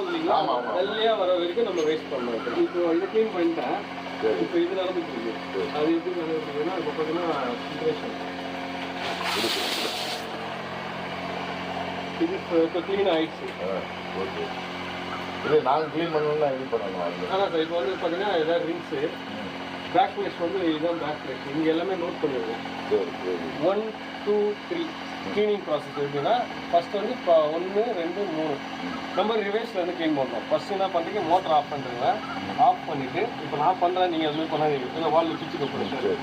வெள்ளையா வர வரைக்கும் நம்ம வேஸ்ட் பண்ணணும். இப்போ இதை க்ளீன் பண்ணிட்டேன். இப்போ இது நடந்துட்டு இருக்கு. அது எப்படி நடந்துருக்குன்னா இப்போ பார்த்தீங்கன்னா ஃபில்ட்ரேஷன் இது இப்போ க்ளீன் ஆயிடுச்சு. ஓகே. இது நாங்கள் க்ளீன் பண்ணணும்னா எப்படி பண்ணணும்? ஆனால் சார் இப்போ வந்து பார்த்தீங்கன்னா ஏதாவது ரிங்ஸு பேக் பிளேஸ் வந்து இதுதான் பேக் பிளேஸ். இங்கே எல்லாமே நோட் பண்ணிடுவோம். சரி சரி. 1 2 3 க்ளீனிங் ப்ராசஸ் எப்படின்னா ஃபஸ்ட் வந்து இப்போ 1 2 3 நம்ம ரிவர்ஸில் வந்து க்ளீன் பண்ணுறோம். ஃபஸ்ட்டு என்ன பண்ணுறீங்க, மோட்டர் ஆஃப் பண்ணுறீங்க. ஆஃப் பண்ணிவிட்டு இப்போ நான் பண்ணுறேன், நீங்கள் அதுமாதிரி பண்ணாதீங்க. இல்லை வாலில் சுவிட்சு போடுங்க.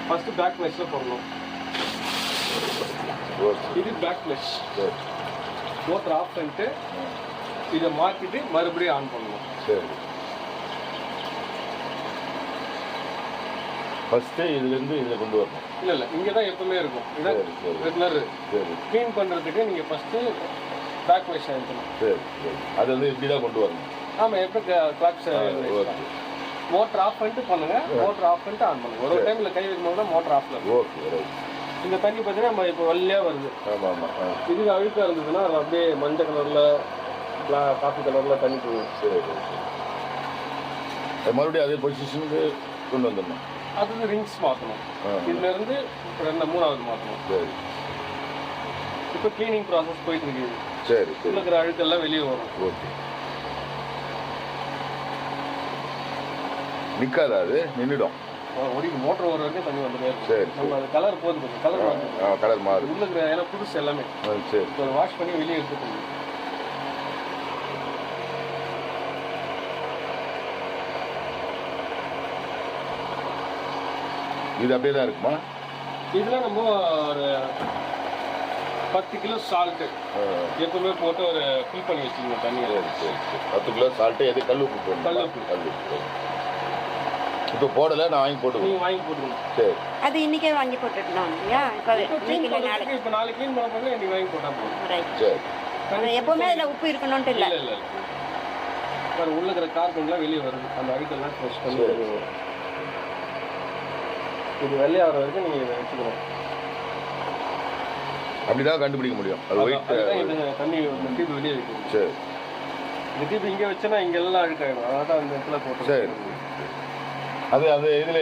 ஃபஸ்ட்டு பேக் பிளேஸில் பண்ணணும். இது பேக் பிளேஸ். மோட்டர் ஆஃப் பண்ணிட்டு இதை மாற்றிட்டு மறுபடியும் ஆன் பண்ணணும். சரி. ஃபஸ்ட்டு இதுலேருந்து இதில் கொண்டு வரணும். இல்லை இங்கே தான் எப்பவுமே இருக்கும். இதான் ரெகுலர். சரி. க்ளீன் பண்ணுறதுக்கு நீங்கள் ஃபஸ்ட்டு பேக் வைஸ் ஆகிக்கணும். சரி சரி. அது வந்து இப்படி தான் கொண்டு வரணும். ஆமாம், எப்படி கிளாக்ஸ் மோட்டர் ஆஃப் பண்ணிட்டு பண்ணுங்கள். மோட்டர் ஆஃப் பண்ணிட்டு ஆன் பண்ணுங்கள். ஒரு டைமில் கை வைக்கும் போது மோட்டர் ஆஃப்ல இருக்கும். Okay right. இந்த தண்ணி பார்த்தீங்கன்னா நம்ம இப்போ வெள்ளையாக வருது. ஆமாம் ஆமாம். இது அழுக்காக இருந்ததுன்னா அது அப்படியே மஞ்சள் கலரில் காஃபி கலரில் தண்ணி போகும். சரி சரி. மறுபடியும் அதே பொசிஷனுக்கு கொண்டு வந்துடணும். அது வந்து ரிங்ஸ் மாற்றணும். இதுலேருந்து 3வது மாற்றணும். சரி. இப்போ க்ளீனிங் ப்ராசஸ் போயிட்டு இருக்குது. சரி சரி. இருக்கிற அழுக்கெல்லாம் வெளியே வரும். ஓகே. நிற்காதா? அது நின்றுடும். ஒரு மோட்டர் வர வரைக்கும் தண்ணி வந்துட்டே இருக்கும். சரி. நம்ம அது கலர் போகுது, கொஞ்சம் கலர் மாறுது. கலர் மாறுது. உள்ள இருக்கிற ஏன்னா புதுசு எல்லாமே. சரி. இப்போ வாஷ் பண்ணி வெளியே எடுத்துக்கணும். இது அப்படியே தான் இருக்குமா? இதில் நம்ம ஒரு 10 கிலோ சால்ட்டு எப்பவுமே போட்டு ஒரு ஃபில் பண்ணி வச்சுக்கணும் தண்ணி. சரி சரி சரி. 10 கிலோ சால்ட்டு எது? கல் உப்பு போடணும். கல் உப்பு. கல் உப்பு. இப்போ போடலை, நான் வாங்கி போட்டுக்கணும். நீங்கள் வாங்கி போட்டுக்கணும். சரி. அது இன்னைக்கே வாங்கி போட்டுட்டோம் இல்லையா? இப்போ நாளைக்கு இப்போ நாளைக்கு க்ளீன் பண்ண போது நீங்கள் வாங்கி போட்டால் போதும். ரைட். சரி. எப்பவுமே அதில் உப்பு இருக்கணும்ட்டு இல்லை. இல்லை சார், உள்ள இருக்கிற கார்பன்லாம் வெளியே வருது. அந்த அழுக்கெல்லாம் ஃப்ரெஷ் பண்ணி இது வெள்ளையாக வர வரைக்கும் நீங்கள் இதை வச்சுக்கணும். அப்படிதான் கண்டுபிடிக்க முடியும். அது ஒயிட் தண்ணி டியூப் வெளியே வைக்கணும். சரி. இந்த டியூப் இங்கே வச்சோன்னா இங்கெல்லாம் அழுக்காயிடும். அதான் அந்த இடத்துல போட்டு. சரி. அது இதில்